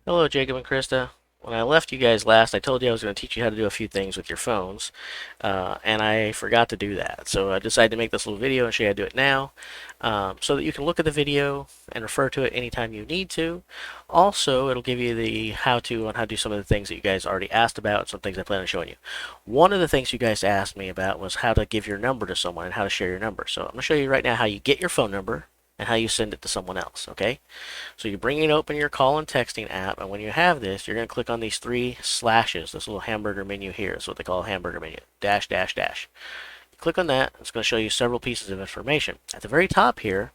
Hello, Jacob and Krista. When I left you guys last, I told you I was going to teach you how to do a few things with your phones, and I forgot to do that. So I decided to make this little video and show you how to do it now, so that you can look at the video and refer to it anytime you need to. Also, it'll give you the how-to on how to do some of the things that you guys already asked about, and some things I plan on showing you. One of the things you guys asked me about was how to give your number to someone and how to share your number. So I'm going to show you right now how you get your phone number and how you send it to someone else, okay? So you bring it open your call and texting app, and when you have this, you're going to click on these three slashes, this little hamburger menu here. Is what they call a hamburger menu. Dash, dash, dash. You click on that, it's going to show you several pieces of information. At the very top here,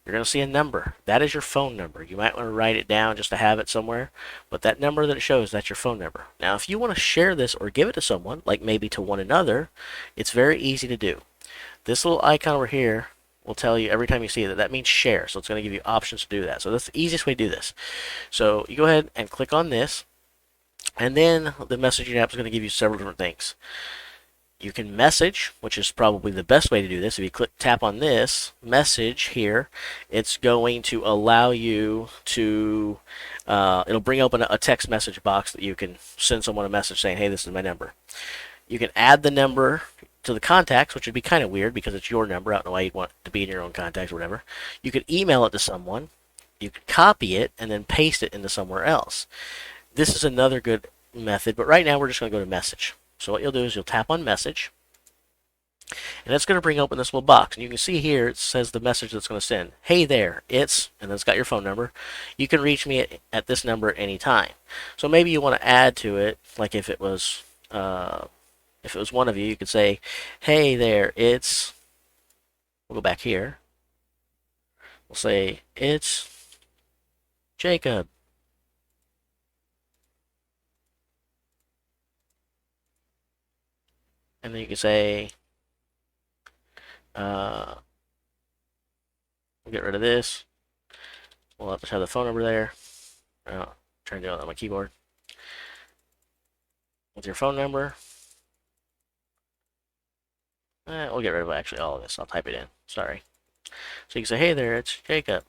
you're going to see a number. That is your phone number. You might want to write it down just to have it somewhere, but that number that it shows, that's your phone number. Now, if you want to share this or give it to someone, like maybe to one another, it's very easy to do. This little icon over here will tell you every time you see it that means share. So it's going to give you options to do that. So that's the easiest way to do this. So you go ahead and click on this, and then the messaging app is going to give you several different things. You can message, which is probably the best way to do this. If you tap on this message here, it's going to allow you to, it'll bring open a text message box that you can send someone a message saying, hey, this is my number. You can add the number to the contacts, which would be kind of weird because it's your number. I don't know why you'd want it to be in your own contacts or whatever. You could email it to someone. You could copy it and then paste it into somewhere else. This is another good method, but right now we're just going to go to message. So what you'll do is you'll tap on message, and it's going to bring open this little box. And you can see here it says the message that's going to send. Hey there, it's, and then it's got your phone number. You can reach me at this number at any time. So maybe you want to add to it, like if it was one of you, you could say, hey there, it's, we'll go back here. We'll say, it's Jacob. And then you can say, we'll get rid of this. We'll have to have the phone number there. Trying to do it on my keyboard. With your phone number. We'll get rid of actually all of this. I'll type it in. Sorry. So you can say, hey there, it's Jacob.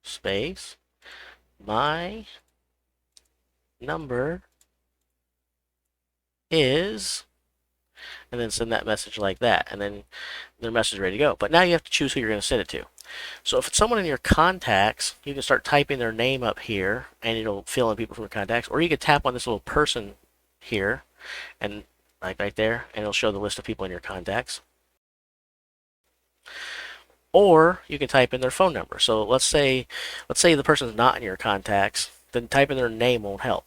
Space. My number is, and then send that message like that, and then their message is ready to go. But now you have to choose who you're going to send it to. So if it's someone in your contacts, you can start typing their name up here, and it'll fill in people from your contacts. Or you can tap on this little person here, and like right there, and it'll show the list of people in your contacts. Or you can type in their phone number. So let's say the person's not in your contacts, then typing their name won't help.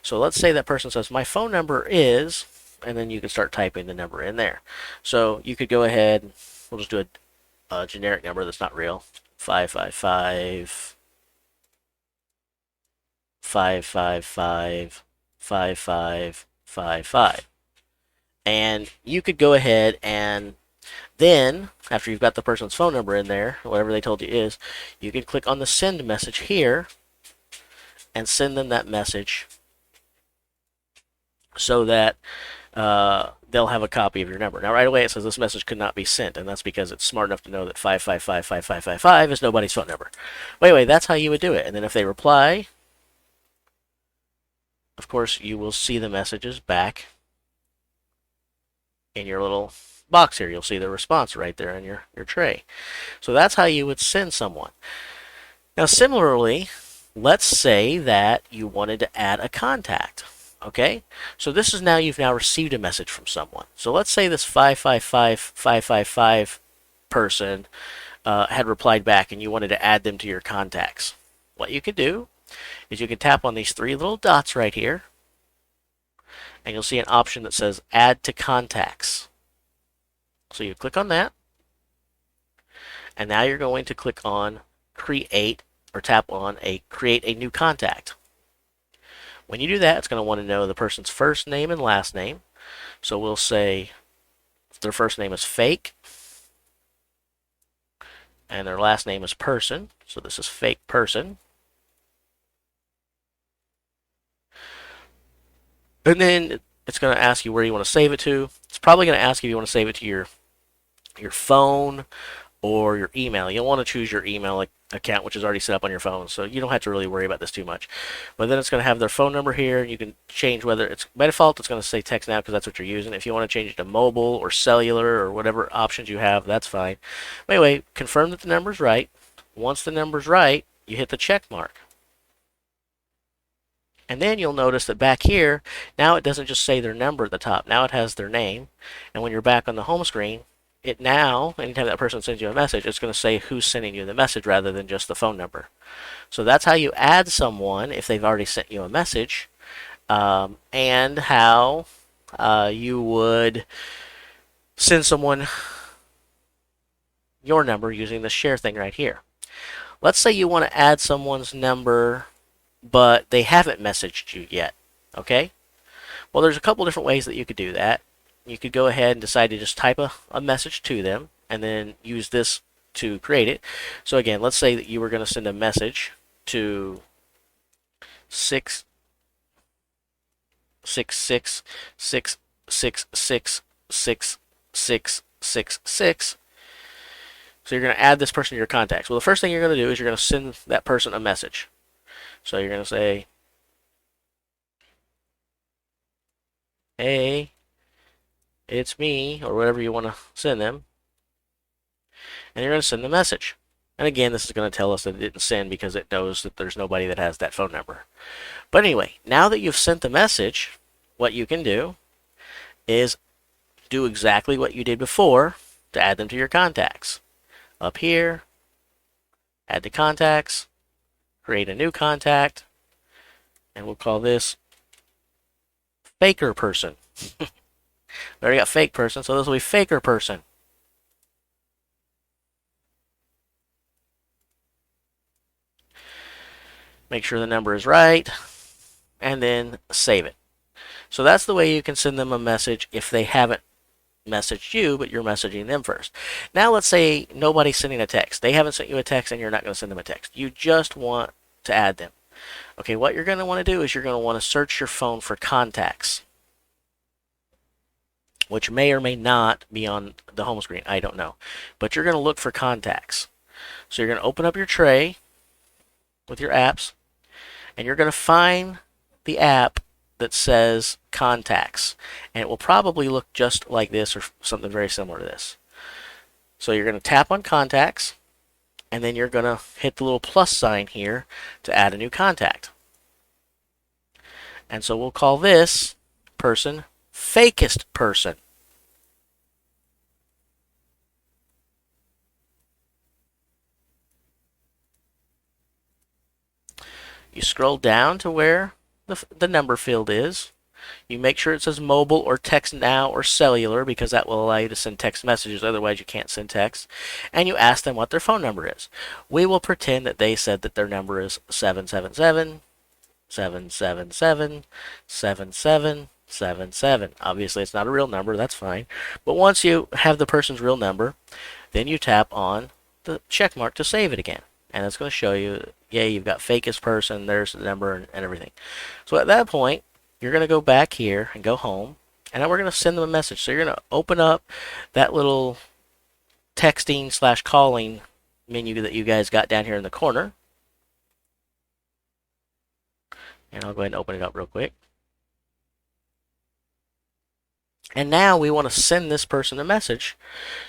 So let's say that person says, my phone number is, and then you can start typing the number in there. So you could go ahead, we'll just do a generic number that's not real, 555 555 5555. And you could go ahead and then, after you've got the person's phone number in there, whatever they told you is, you can click on the send message here and send them that message so that they'll have a copy of your number. Now, right away it says this message could not be sent, and that's because it's smart enough to know that 5555555 is nobody's phone number. But anyway, that's how you would do it. And then if they reply, of course, you will see the messages back in your little box here. You'll see the response right there in your tray. So that's how you would send someone. Now, similarly, let's say that you wanted to add a contact. Okay, so this is now you've now received a message from someone. So let's say this 555555 person had replied back and you wanted to add them to your contacts. What you can do is you can tap on these three little dots right here, and you'll see an option that says add to contacts. So you click on that, and now you're going to click on create, or tap on create a new contact. When you do that, it's going to want to know the person's first name and last name. So we'll say their first name is Fake, and their last name is Person. So this is Fake Person. And then it's going to ask you where you want to save it to. It's probably going to ask you if you want to save it to your phone, or your email. You'll want to choose your email account, which is already set up on your phone, so you don't have to really worry about this too much. But then it's going to have their phone number here. You can change whether it's, by default, it's going to say text now because that's what you're using. If you want to change it to mobile or cellular or whatever options you have, that's fine. But anyway, confirm that the number's right. Once the number's right, you hit the check mark. And then you'll notice that back here, now it doesn't just say their number at the top. Now it has their name. And when you're back on the home screen, it now, anytime that person sends you a message, it's going to say who's sending you the message rather than just the phone number. So that's how you add someone if they've already sent you a message, and how you would send someone your number using the share thing right here. Let's say you want to add someone's number but they haven't messaged you yet. Okay? Well, there's a couple different ways that you could do that. You could go ahead and decide to just type a message to them and then use this to create it. So again, let's say that you were going to send a message to 66666666666. So you're going to add this person to your contacts. Well, the first thing you're going to do is you're going to send that person a message. So you're going to say, hey, it's me, or whatever you want to send them. And you're going to send the message. And again, this is going to tell us that it didn't send because it knows that there's nobody that has that phone number. But anyway, now that you've sent the message, what you can do is do exactly what you did before to add them to your contacts. Up here, add to contacts, create a new contact, and we'll call this faker person. We already got fake person, so this will be faker person. Make sure the number is right, and then save it. So that's the way you can send them a message if they haven't messaged you, but you're messaging them first. Now let's say nobody's sending a text. They haven't sent you a text, and you're not going to send them a text. You just want to add them. Okay, what you're going to want to do is you're going to want to search your phone for contacts, which may or may not be on the home screen. I don't know. But you're going to look for contacts. So you're going to open up your tray with your apps, and you're going to find the app that says contacts. And it will probably look just like this or something very similar to this. So you're going to tap on contacts, and then you're going to hit the little plus sign here to add a new contact. And so we'll call this person fakest person. You scroll down to where the number field is. You make sure it says mobile or TextNow or cellular because that will allow you to send text messages. Otherwise, you can't send text. And you ask them what their phone number is. We will pretend that they said that their number is 777-777-7777. Obviously, it's not a real number. That's fine. But once you have the person's real number, then you tap on the check mark to save it again. And it's going to show you, yeah, you've got fakest person, there's the number and everything. So at that point, you're going to go back here and go home, and now we're going to send them a message. So you're going to open up that little texting / calling menu that you guys got down here in the corner. And I'll go ahead and open it up real quick. And now we want to send this person a message.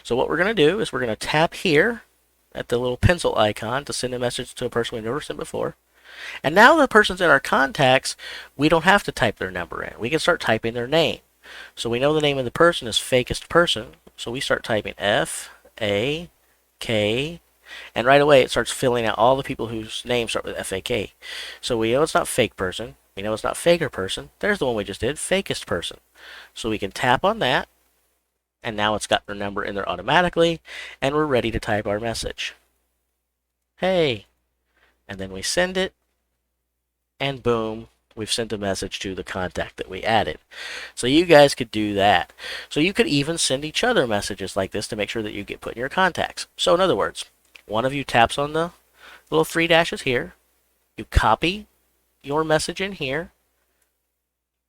So what we're going to do is we're going to tap here at the little pencil icon to send a message to a person we've never sent before. And now the person's in our contacts, we don't have to type their number in. We can start typing their name. So we know the name of the person is fakest person. So we start typing F-A-K, and right away it starts filling out all the people whose names start with F-A-K. So we know it's not fake person. We know it's not faker person. There's the one we just did, fakest person. So we can tap on that, and now it's got their number in there automatically, and we're ready to type our message. Hey, and then we send it, and boom, we've sent a message to the contact that we added. So you guys could do that. So you could even send each other messages like this to make sure that you get put in your contacts. So in other words, one of you taps on the little 3 dashes here, you copy your message in here,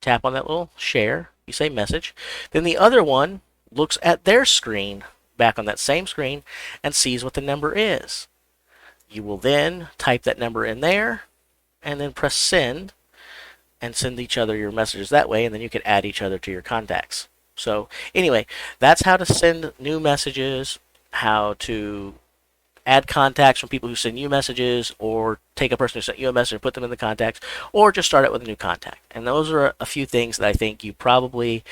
tap on that little share, you say message, then the other one looks at their screen back on that same screen and sees what the number is. You will then type that number in there and then press send and send each other your messages that way, and then you can add each other to your contacts. So anyway, that's how to send new messages, how to add contacts from people who send you messages, or take a person who sent you a message and put them in the contacts, or just start it with a new contact. And those are a few things that I think you probably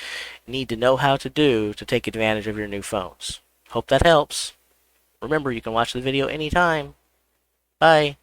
need to know how to do to take advantage of your new phones. Hope that helps. Remember, you can watch the video anytime. Bye.